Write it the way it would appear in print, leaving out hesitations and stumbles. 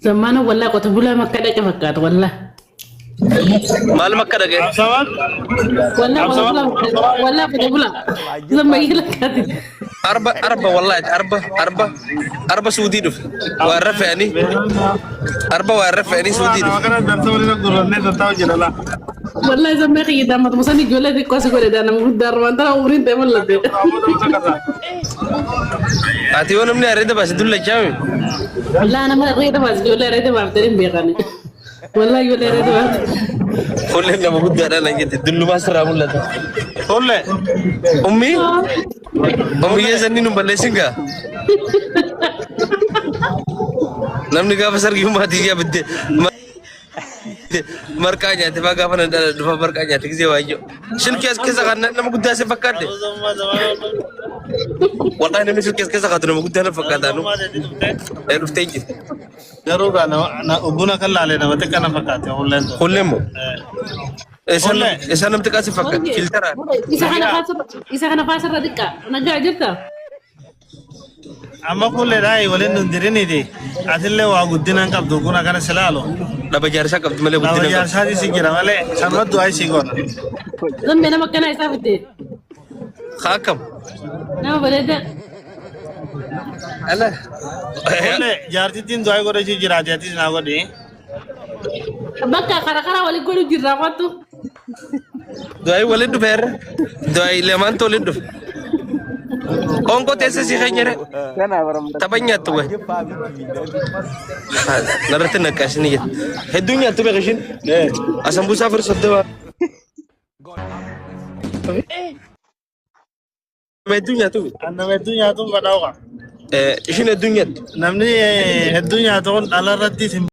زمان والله كنت بقول ما كذا كفكات والله. مال مكة دقة سواد والله عبد كنت الصمد بقول والله كنت بقول لما يجي لك هذه. أربعة والله أربعة سعودي دف وعرفني أربعة وعرفني سعودي أنا دف ما كان درس ولا نقول لنا تتاوج لا والله زمان يجي دام مصني جولة دي كويس كويس ده أنا مقول دار ما ترى عمرين ده ولا ده. أتيونا من أريد بس دول جامي والله أنا ما أريد بس جولة أريد ما أقدر بيغني. والله جولة أريد ما. كلنا ما بدي أنا نجد دول ما سرا ولا ده قول أمي يزني نبلسينها namni gaafa sargi maatii yaabde marqaa nyaate faa gaafa nan dhala dhufa marqaa nyaate gisee waayyo shilkii as keessa kan nama guddaa si fakkaate wallahi namni shilkii as keessa kaatu nama guddaa na fakkaataanu dhuftee jirti garuu na ubuna kan laalee nama xiqqaa na fakkaate hulleen moo isa namti qaasi fakkaate filtara Isa kana faasar radika nagaa jirta. amma kulle dai walen nun dirini de atille wa guddinan qabdu kuna kana silalo dhaba jaarsaa qabdi malee na guddina wajar sadi sigira male sanwadu ay sigona Zambe nama kana isa fitte. haakam Nama baleda. ala kulle jarti tin doy gore ji jirati ati na godi Bakka kara wali godu jirra watu. doy wale du fer doy leman tole du onko tese si xeñere tabanya tuwe narate nakasni ya hedunya tuwe xishin asambu safar sadwa medunya tuwe anna medunya tum badawa ishin hedunya namni hedunya ton alarati